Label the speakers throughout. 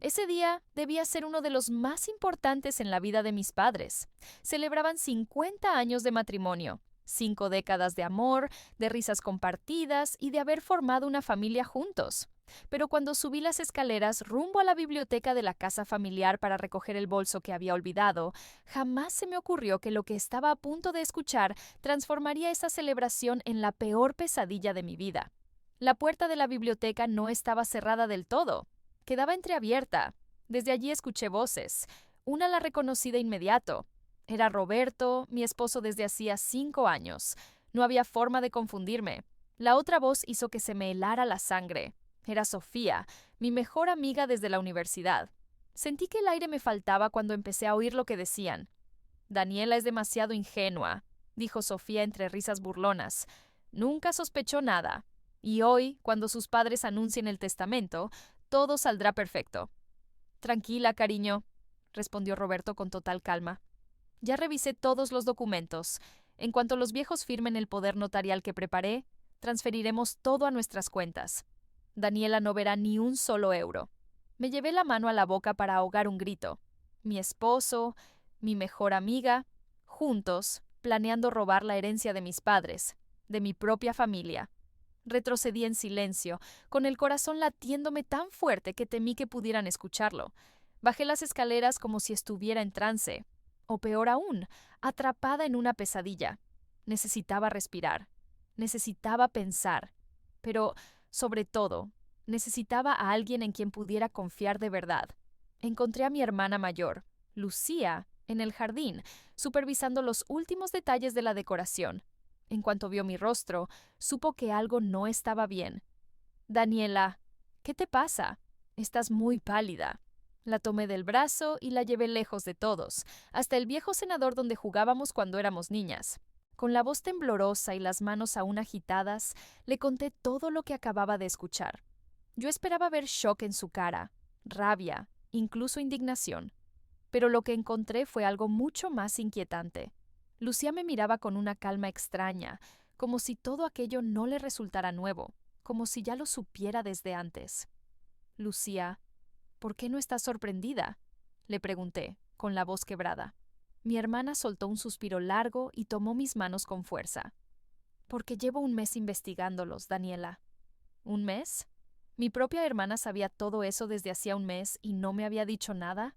Speaker 1: Ese día debía ser uno de los más importantes en la vida de mis padres. Celebraban 50 años de matrimonio, 5 décadas de amor, de risas compartidas y de haber formado una familia juntos. Pero cuando subí las escaleras rumbo a la biblioteca de la casa familiar para recoger el bolso que había olvidado, jamás se me ocurrió que lo que estaba a punto de escuchar transformaría esa celebración en la peor pesadilla de mi vida. La puerta de la biblioteca no estaba cerrada del todo. Quedaba entreabierta. Desde allí escuché voces. Una la reconocí de inmediato. Era Roberto, mi esposo desde hacía 5 años. No había forma de confundirme. La otra voz hizo que se me helara la sangre. Era Sofía, mi mejor amiga desde la universidad. Sentí que el aire me faltaba cuando empecé a oír lo que decían. Daniela es demasiado ingenua, dijo Sofía entre risas burlonas. Nunca sospechó nada. Y hoy, cuando sus padres anuncien el testamento, todo saldrá perfecto. Tranquila, cariño, respondió Roberto con total calma. Ya revisé todos los documentos. En cuanto los viejos firmen el poder notarial que preparé, transferiremos todo a nuestras cuentas. Daniela no verá ni un solo euro. Me llevé la mano a la boca para ahogar un grito. Mi esposo, mi mejor amiga, juntos, planeando robar la herencia de mis padres, de mi propia familia. Retrocedí en silencio, con el corazón latiéndome tan fuerte que temí que pudieran escucharlo. Bajé las escaleras como si estuviera en trance, o peor aún, atrapada en una pesadilla. Necesitaba respirar, necesitaba pensar, pero, sobre todo, necesitaba a alguien en quien pudiera confiar de verdad. Encontré a mi hermana mayor, Lucía, en el jardín, supervisando los últimos detalles de la decoración. En cuanto vio mi rostro, supo que algo no estaba bien. Daniela, ¿qué te pasa? Estás muy pálida. La tomé del brazo y la llevé lejos de todos, hasta el viejo cenador donde jugábamos cuando éramos niñas. Con la voz temblorosa y las manos aún agitadas, le conté todo lo que acababa de escuchar. Yo esperaba ver shock en su cara, rabia, incluso indignación. Pero lo que encontré fue algo mucho más inquietante. Lucía me miraba con una calma extraña, como si todo aquello no le resultara nuevo, como si ya lo supiera desde antes. Lucía, ¿por qué no estás sorprendida?, le pregunté, con la voz quebrada. Mi hermana soltó un suspiro largo y tomó mis manos con fuerza. Porque llevo un mes investigándolos, Daniela. ¿Un mes? ¿Mi propia hermana sabía todo eso desde hacía un mes y no me había dicho nada?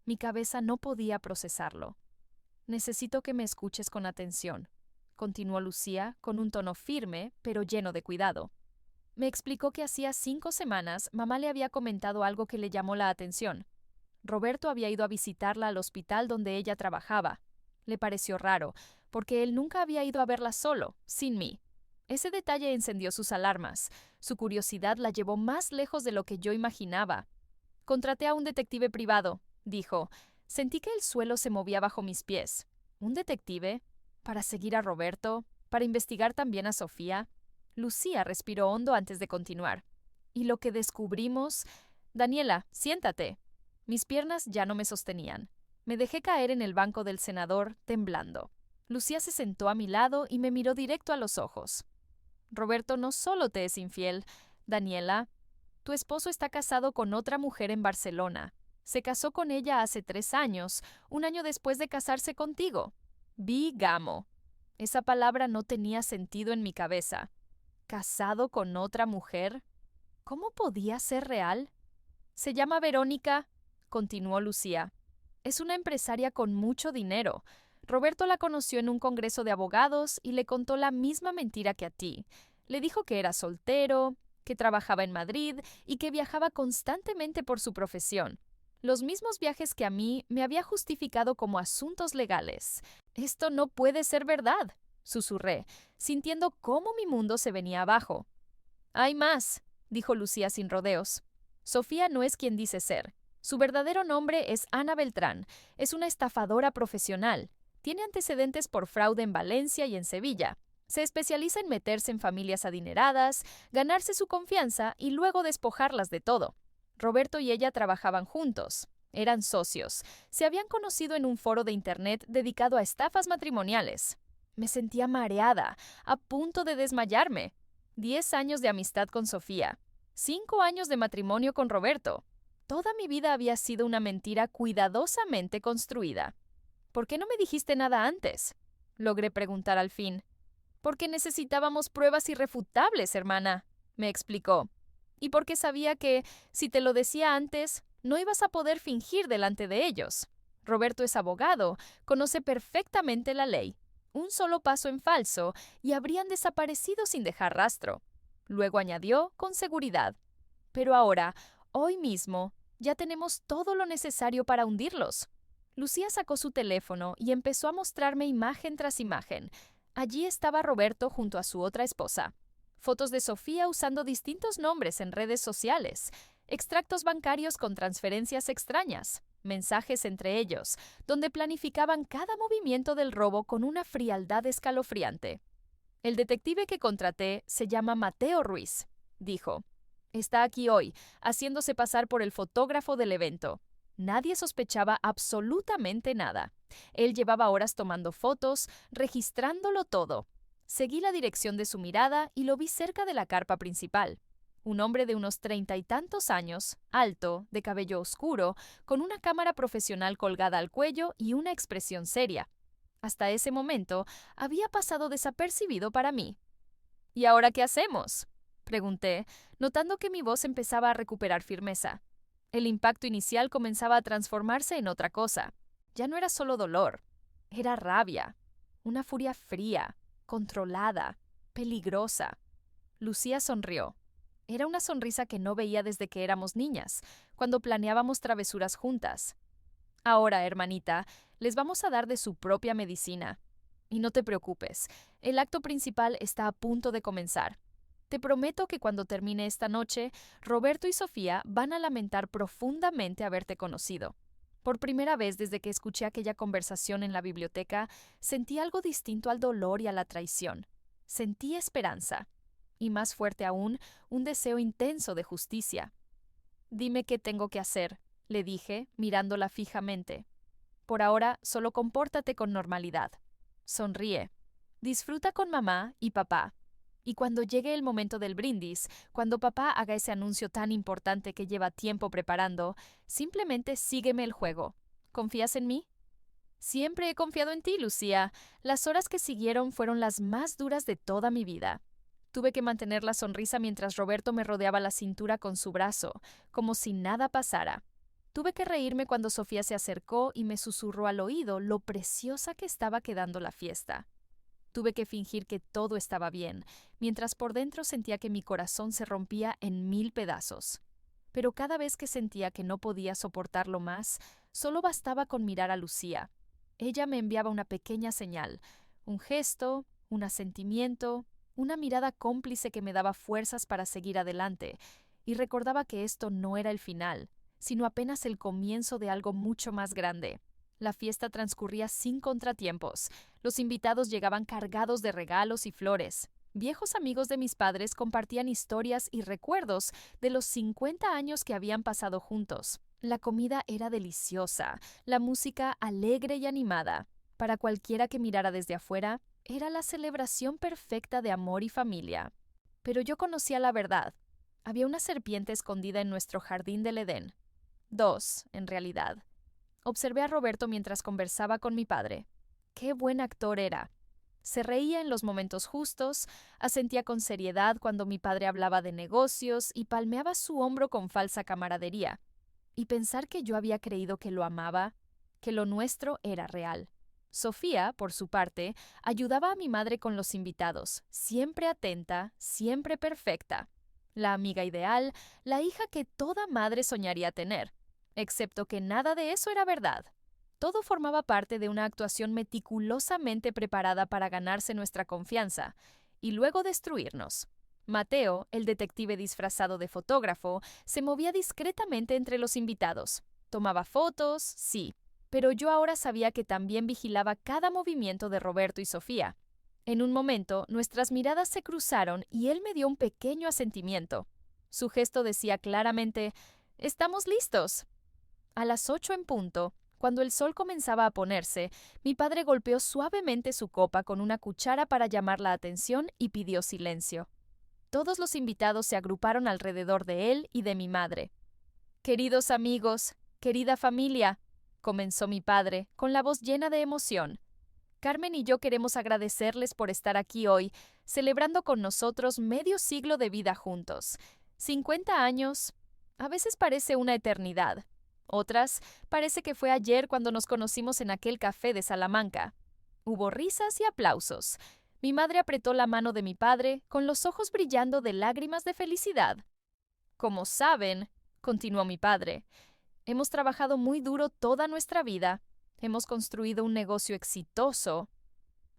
Speaker 1: Mi cabeza no podía procesarlo. Necesito que me escuches con atención, continuó Lucía con un tono firme, pero lleno de cuidado. Me explicó que hacía 5 semanas mamá le había comentado algo que le llamó la atención. Roberto había ido a visitarla al hospital donde ella trabajaba. Le pareció raro, porque él nunca había ido a verla solo, sin mí. Ese detalle encendió sus alarmas. Su curiosidad la llevó más lejos de lo que yo imaginaba. Contraté a un detective privado, dijo. Sentí que el suelo se movía bajo mis pies. ¿Un detective? ¿Para seguir a Roberto? ¿Para investigar también a Sofía? Lucía respiró hondo antes de continuar. ¿Y lo que descubrimos? Daniela, siéntate. Mis piernas ya no me sostenían. Me dejé caer en el banco del cenador, temblando. Lucía se sentó a mi lado y me miró directo a los ojos. Roberto no solo te es infiel, Daniela. Tu esposo está casado con otra mujer en Barcelona. Se casó con ella hace 3 años, un año después de casarse contigo. Bigamo. Esa palabra no tenía sentido en mi cabeza. ¿Casado con otra mujer? ¿Cómo podía ser real? Se llama Verónica, continuó Lucía. Es una empresaria con mucho dinero. Roberto la conoció en un congreso de abogados y le contó la misma mentira que a ti. Le dijo que era soltero, que trabajaba en Madrid y que viajaba constantemente por su profesión. Los mismos viajes que a mí me había justificado como asuntos legales. Esto no puede ser verdad, susurré, sintiendo cómo mi mundo se venía abajo. Hay más, dijo Lucía sin rodeos. Sofía no es quien dice ser. Su verdadero nombre es Ana Beltrán. Es una estafadora profesional. Tiene antecedentes por fraude en Valencia y en Sevilla. Se especializa en meterse en familias adineradas, ganarse su confianza y luego despojarlas de todo. Roberto y ella trabajaban juntos. Eran socios. Se habían conocido en un foro de internet dedicado a estafas matrimoniales. Me sentía mareada, a punto de desmayarme. 10 años de amistad con Sofía. 5 años de matrimonio con Roberto. Toda mi vida había sido una mentira cuidadosamente construida. ¿Por qué no me dijiste nada antes? Logré preguntar al fin. Porque necesitábamos pruebas irrefutables, hermana, me explicó. Y porque sabía que, si te lo decía antes, no ibas a poder fingir delante de ellos. Roberto es abogado, conoce perfectamente la ley. Un solo paso en falso y habrían desaparecido sin dejar rastro. Luego añadió, con seguridad. Pero ahora, hoy mismo, ya tenemos todo lo necesario para hundirlos. Lucía sacó su teléfono y empezó a mostrarme imagen tras imagen. Allí estaba Roberto junto a su otra esposa. Fotos de Sofía usando distintos nombres en redes sociales, extractos bancarios con transferencias extrañas, mensajes entre ellos, donde planificaban cada movimiento del robo con una frialdad escalofriante. El detective que contraté se llama Mateo Ruiz, dijo. Está aquí hoy, haciéndose pasar por el fotógrafo del evento. Nadie sospechaba absolutamente nada. Él llevaba horas tomando fotos, registrándolo todo. Seguí la dirección de su mirada y lo vi cerca de la carpa principal. Un hombre de unos 30 y tantos años, alto, de cabello oscuro, con una cámara profesional colgada al cuello y una expresión seria. Hasta ese momento había pasado desapercibido para mí. ¿Y ahora qué hacemos?, pregunté, notando que mi voz empezaba a recuperar firmeza. El impacto inicial comenzaba a transformarse en otra cosa. Ya no era solo dolor, era rabia, una furia fría, controlada, peligrosa. Lucía sonrió. Era una sonrisa que no veía desde que éramos niñas, cuando planeábamos travesuras juntas. Ahora, hermanita, les vamos a dar de su propia medicina. Y no te preocupes, el acto principal está a punto de comenzar. Te prometo que cuando termine esta noche, Roberto y Sofía van a lamentar profundamente haberte conocido. Por primera vez desde que escuché aquella conversación en la biblioteca, sentí algo distinto al dolor y a la traición. Sentí esperanza. Y más fuerte aún, un deseo intenso de justicia. Dime qué tengo que hacer, le dije, mirándola fijamente. Por ahora, solo compórtate con normalidad. Sonríe. Disfruta con mamá y papá. Y cuando llegue el momento del brindis, cuando papá haga ese anuncio tan importante que lleva tiempo preparando, simplemente sígueme el juego. ¿Confías en mí? Siempre he confiado en ti, Lucía. Las horas que siguieron fueron las más duras de toda mi vida. Tuve que mantener la sonrisa mientras Roberto me rodeaba la cintura con su brazo, como si nada pasara. Tuve que reírme cuando Sofía se acercó y me susurró al oído lo preciosa que estaba quedando la fiesta. Tuve que fingir que todo estaba bien, mientras por dentro sentía que mi corazón se rompía en 1000 pedazos. Pero cada vez que sentía que no podía soportarlo más, solo bastaba con mirar a Lucía. Ella me enviaba una pequeña señal, un gesto, un asentimiento, una mirada cómplice que me daba fuerzas para seguir adelante, y recordaba que esto no era el final, sino apenas el comienzo de algo mucho más grande. La fiesta transcurría sin contratiempos. Los invitados llegaban cargados de regalos y flores. Viejos amigos de mis padres compartían historias y recuerdos de los 50 años que habían pasado juntos. La comida era deliciosa, la música alegre y animada. Para cualquiera que mirara desde afuera, era la celebración perfecta de amor y familia. Pero yo conocía la verdad. Había una serpiente escondida en nuestro jardín del Edén. 2, en realidad. Observé a Roberto mientras conversaba con mi padre. ¡Qué buen actor era! Se reía en los momentos justos, asentía con seriedad cuando mi padre hablaba de negocios y palmeaba su hombro con falsa camaradería. Y pensar que yo había creído que lo amaba, que lo nuestro era real. Sofía, por su parte, ayudaba a mi madre con los invitados, siempre atenta, siempre perfecta. La amiga ideal, la hija que toda madre soñaría tener. Excepto que nada de eso era verdad. Todo formaba parte de una actuación meticulosamente preparada para ganarse nuestra confianza y luego destruirnos. Mateo, el detective disfrazado de fotógrafo, se movía discretamente entre los invitados. Tomaba fotos, sí, pero yo ahora sabía que también vigilaba cada movimiento de Roberto y Sofía. En un momento, nuestras miradas se cruzaron y él me dio un pequeño asentimiento. Su gesto decía claramente: «Estamos listos». A las 8 en punto, cuando el sol comenzaba a ponerse, mi padre golpeó suavemente su copa con una cuchara para llamar la atención y pidió silencio. Todos los invitados se agruparon alrededor de él y de mi madre. Queridos amigos, querida familia, comenzó mi padre, con la voz llena de emoción. Carmen y yo queremos agradecerles por estar aquí hoy, celebrando con nosotros medio siglo de vida juntos. 50 años, a veces parece una eternidad. Otras, parece que fue ayer cuando nos conocimos en aquel café de Salamanca. Hubo risas y aplausos. Mi madre apretó la mano de mi padre, con los ojos brillando de lágrimas de felicidad. Como saben, continuó mi padre, hemos trabajado muy duro toda nuestra vida. Hemos construido un negocio exitoso.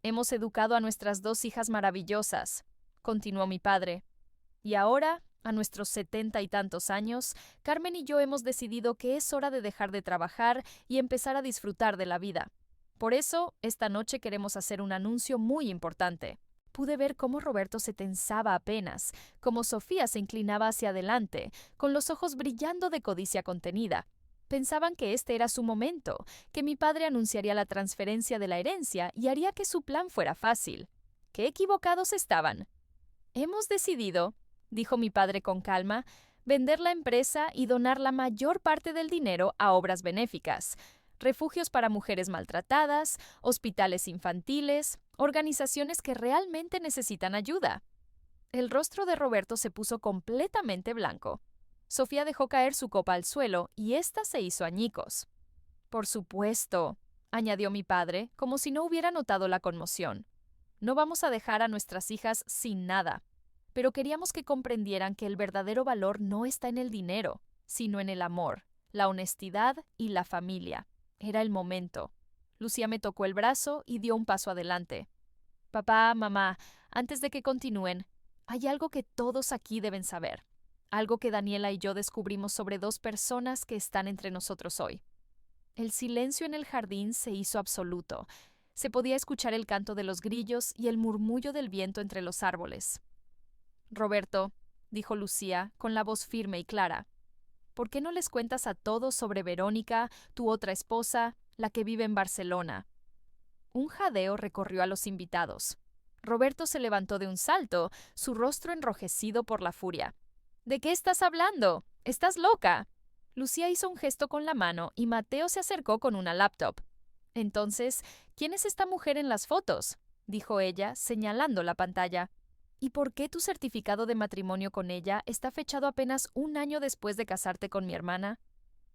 Speaker 1: Hemos educado a nuestras 2 hijas maravillosas, continuó mi padre. Y ahora, a nuestros 70 y tantos años, Carmen y yo hemos decidido que es hora de dejar de trabajar y empezar a disfrutar de la vida. Por eso, esta noche queremos hacer un anuncio muy importante. Pude ver cómo Roberto se tensaba apenas, cómo Sofía se inclinaba hacia adelante, con los ojos brillando de codicia contenida. Pensaban que este era su momento, que mi padre anunciaría la transferencia de la herencia y haría que su plan fuera fácil. ¡Qué equivocados estaban! Hemos decidido, dijo mi padre con calma, vender la empresa y donar la mayor parte del dinero a obras benéficas, refugios para mujeres maltratadas, hospitales infantiles, organizaciones que realmente necesitan ayuda. El rostro de Roberto se puso completamente blanco. Sofía dejó caer su copa al suelo y ésta se hizo añicos. Por supuesto, añadió mi padre, como si no hubiera notado la conmoción. No vamos a dejar a nuestras hijas sin nada. Pero queríamos que comprendieran que el verdadero valor no está en el dinero, sino en el amor, la honestidad y la familia. Era el momento. Lucía me tocó el brazo y dio un paso adelante. Papá, mamá, antes de que continúen, hay algo que todos aquí deben saber. Algo que Daniela y yo descubrimos sobre 2 personas que están entre nosotros hoy. El silencio en el jardín se hizo absoluto. Se podía escuchar el canto de los grillos y el murmullo del viento entre los árboles. Roberto, dijo Lucía, con la voz firme y clara, ¿por qué no les cuentas a todos sobre Verónica, tu otra esposa, la que vive en Barcelona? Un jadeo recorrió a los invitados. Roberto se levantó de un salto, su rostro enrojecido por la furia. ¿De qué estás hablando? ¿Estás loca? Lucía hizo un gesto con la mano y Mateo se acercó con una laptop. Entonces, ¿quién es esta mujer en las fotos?, dijo ella, señalando la pantalla. ¿Y por qué tu certificado de matrimonio con ella está fechado apenas 1 año después de casarte con mi hermana?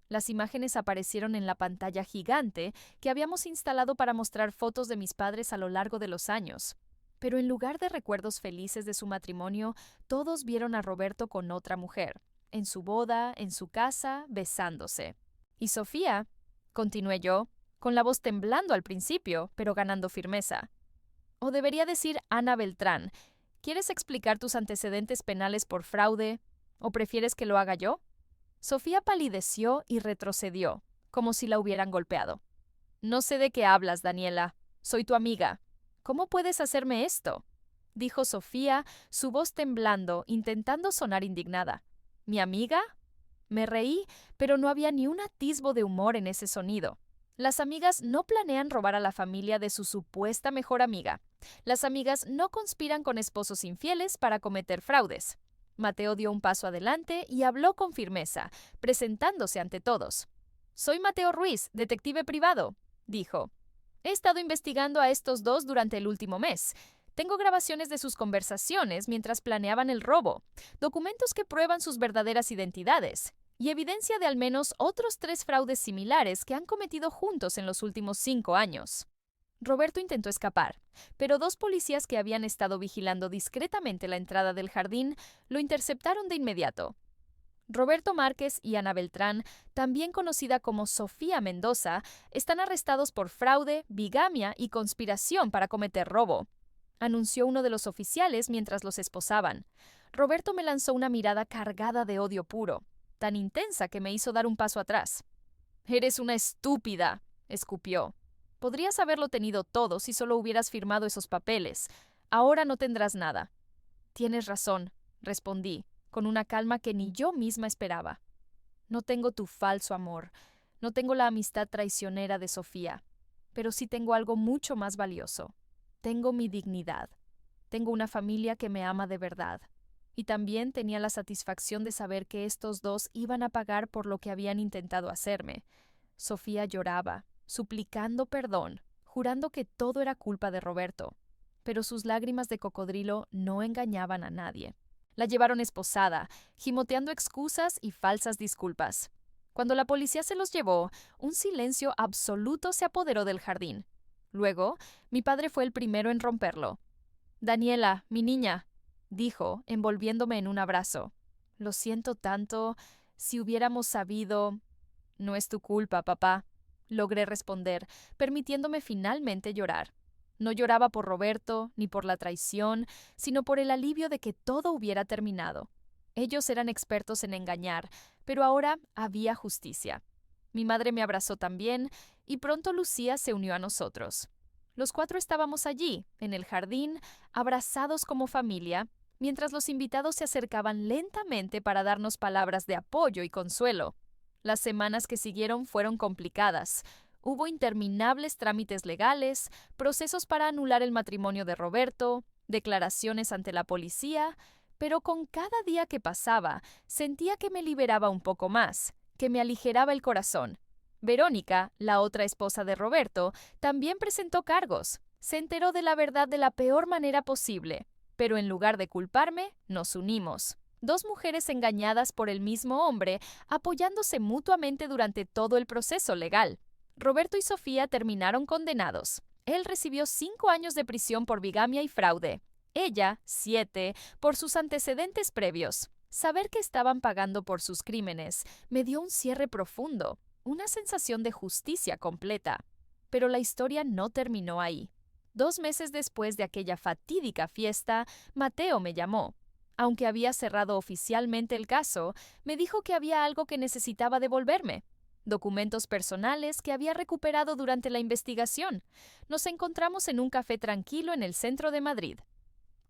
Speaker 1: Las imágenes aparecieron en la pantalla gigante que habíamos instalado para mostrar fotos de mis padres a lo largo de los años. Pero en lugar de recuerdos felices de su matrimonio, todos vieron a Roberto con otra mujer, en su boda, en su casa, besándose. Y Sofía, continué yo, con la voz temblando al principio, pero ganando firmeza. O debería decir Ana Beltrán, ¿quieres explicar tus antecedentes penales por fraude? ¿O prefieres que lo haga yo? Sofía palideció y retrocedió, como si la hubieran golpeado. No sé de qué hablas, Daniela. Soy tu amiga. ¿Cómo puedes hacerme esto?, dijo Sofía, su voz temblando, intentando sonar indignada. ¿Mi amiga? Me reí, pero no había ni un atisbo de humor en ese sonido. Las amigas no planean robar a la familia de su supuesta mejor amiga. Las amigas no conspiran con esposos infieles para cometer fraudes. Mateo dio un paso adelante y habló con firmeza, presentándose ante todos. Soy Mateo Ruiz, detective privado, dijo. He estado investigando a estos 2 durante el último mes. Tengo grabaciones de sus conversaciones mientras planeaban el robo, documentos que prueban sus verdaderas identidades y evidencia de al menos otros 3 fraudes similares que han cometido juntos en los últimos 5 años. Roberto intentó escapar, pero 2 policías que habían estado vigilando discretamente la entrada del jardín lo interceptaron de inmediato. Roberto Márquez y Ana Beltrán, también conocida como Sofía Mendoza, están arrestados por fraude, bigamia y conspiración para cometer robo, anunció uno de los oficiales mientras los esposaban. Roberto me lanzó una mirada cargada de odio puro, tan intensa que me hizo dar un paso atrás. «Eres una estúpida», escupió. «Podrías haberlo tenido todo si solo hubieras firmado esos papeles. Ahora no tendrás nada». «Tienes razón», respondí, con una calma que ni yo misma esperaba. No tengo tu falso amor, no tengo la amistad traicionera de Sofía, pero sí tengo algo mucho más valioso. Tengo mi dignidad. Tengo una familia que me ama de verdad. Y también tenía la satisfacción de saber que estos dos iban a pagar por lo que habían intentado hacerme. Sofía lloraba, suplicando perdón, jurando que todo era culpa de Roberto. Pero sus lágrimas de cocodrilo no engañaban a nadie. La llevaron esposada, gimoteando excusas y falsas disculpas. Cuando la policía se los llevó, un silencio absoluto se apoderó del jardín. Luego, mi padre fue el primero en romperlo. «Daniela, mi niña», dijo, envolviéndome en un abrazo. «Lo siento tanto. Si hubiéramos sabido...» «No es tu culpa, papá», logré responder, permitiéndome finalmente llorar. No lloraba por Roberto, ni por la traición, sino por el alivio de que todo hubiera terminado. Ellos eran expertos en engañar, pero ahora había justicia. Mi madre me abrazó también, y pronto Lucía se unió a nosotros. Los cuatro estábamos allí, en el jardín, abrazados como familia, mientras los invitados se acercaban lentamente para darnos palabras de apoyo y consuelo. Las semanas que siguieron fueron complicadas. Hubo interminables trámites legales, procesos para anular el matrimonio de Roberto, declaraciones ante la policía, pero con cada día que pasaba sentía que me liberaba un poco más, que me aligeraba el corazón. Verónica, la otra esposa de Roberto, también presentó cargos. Se enteró de la verdad de la peor manera posible, pero en lugar de culparme, nos unimos. Dos mujeres engañadas por el mismo hombre, apoyándose mutuamente durante todo el proceso legal. Roberto y Sofía terminaron condenados. Él recibió 5 años de prisión por bigamia y fraude. Ella, 7, por sus antecedentes previos. Saber que estaban pagando por sus crímenes me dio un cierre profundo, una sensación de justicia completa. Pero la historia no terminó ahí. 2 meses después de aquella fatídica fiesta, Mateo me llamó. Aunque había cerrado oficialmente el caso, me dijo que había algo que necesitaba devolverme. Documentos personales que había recuperado durante la investigación. Nos encontramos en un café tranquilo en el centro de Madrid.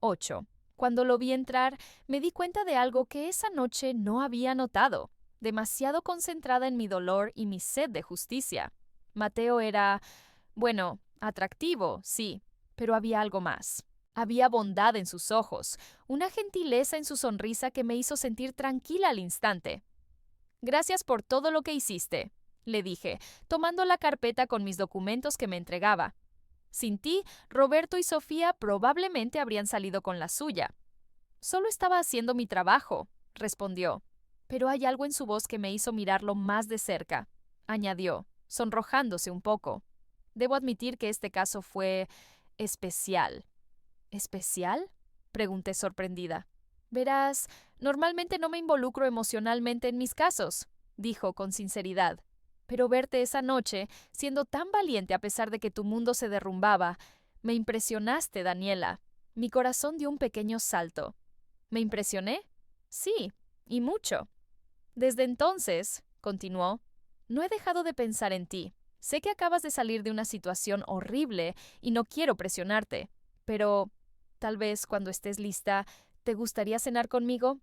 Speaker 1: 8. Cuando lo vi entrar, me di cuenta de algo que esa noche no había notado, demasiado concentrada en mi dolor y mi sed de justicia. Mateo era, bueno, atractivo, sí, pero había algo más. Había bondad en sus ojos, una gentileza en su sonrisa que me hizo sentir tranquila al instante. «Gracias por todo lo que hiciste», le dije, tomando la carpeta con mis documentos que me entregaba. «Sin ti, Roberto y Sofía probablemente habrían salido con la suya». «Solo estaba haciendo mi trabajo», respondió. Pero hay algo en su voz que me hizo mirarlo más de cerca. Añadió, sonrojándose un poco. «Debo admitir que este caso fue especial». «¿Especial?», pregunté sorprendida. «Verás, normalmente no me involucro emocionalmente en mis casos», dijo con sinceridad. «Pero verte esa noche, siendo tan valiente a pesar de que tu mundo se derrumbaba, me impresionaste, Daniela». Mi corazón dio un pequeño salto. ¿Me impresioné? Sí, y mucho. «Desde entonces», continuó, «no he dejado de pensar en ti. Sé que acabas de salir de una situación horrible y no quiero presionarte, pero tal vez cuando estés lista, ¿te gustaría cenar conmigo?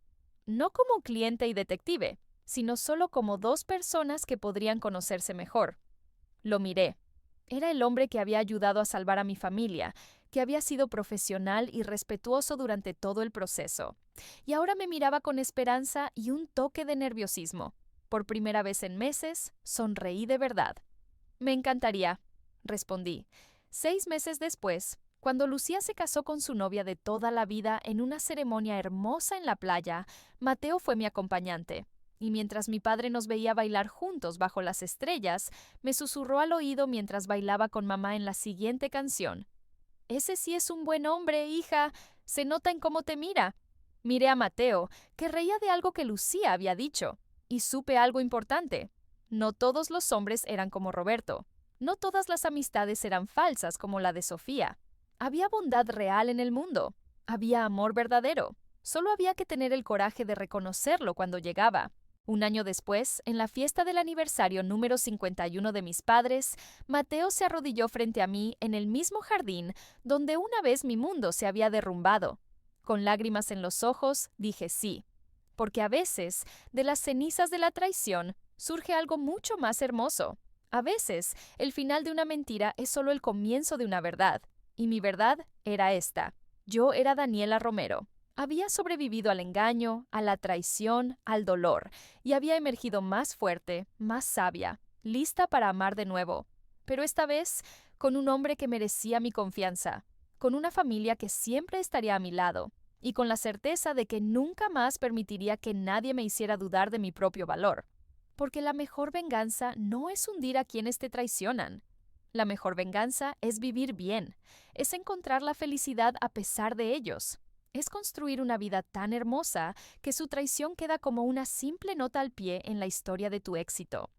Speaker 1: No como cliente y detective, sino solo como dos personas que podrían conocerse mejor». Lo miré. Era el hombre que había ayudado a salvar a mi familia, que había sido profesional y respetuoso durante todo el proceso. Y ahora me miraba con esperanza y un toque de nerviosismo. Por primera vez en meses, sonreí de verdad. «Me encantaría», respondí. 6 meses después, cuando Lucía se casó con su novia de toda la vida en una ceremonia hermosa en la playa, Mateo fue mi acompañante. Y mientras mi padre nos veía bailar juntos bajo las estrellas, me susurró al oído mientras bailaba con mamá en la siguiente canción. «Ese sí es un buen hombre, hija. Se nota en cómo te mira». Miré a Mateo, que reía de algo que Lucía había dicho, y supe algo importante. No todos los hombres eran como Roberto. No todas las amistades eran falsas como la de Sofía. Había bondad real en el mundo. Había amor verdadero. Solo había que tener el coraje de reconocerlo cuando llegaba. Un año después, en la fiesta del aniversario número 51 de mis padres, Mateo se arrodilló frente a mí en el mismo jardín donde una vez mi mundo se había derrumbado. Con lágrimas en los ojos, dije sí, porque a veces, de las cenizas de la traición, surge algo mucho más hermoso. A veces, el final de una mentira es solo el comienzo de una verdad, y mi verdad era esta. Yo era Daniela Romero. Había sobrevivido al engaño, a la traición, al dolor, y había emergido más fuerte, más sabia, lista para amar de nuevo. Pero esta vez, con un hombre que merecía mi confianza, con una familia que siempre estaría a mi lado, y con la certeza de que nunca más permitiría que nadie me hiciera dudar de mi propio valor. Porque la mejor venganza no es hundir a quienes te traicionan. La mejor venganza es vivir bien, es encontrar la felicidad a pesar de ellos. Es construir una vida tan hermosa que su traición queda como una simple nota al pie en la historia de tu éxito.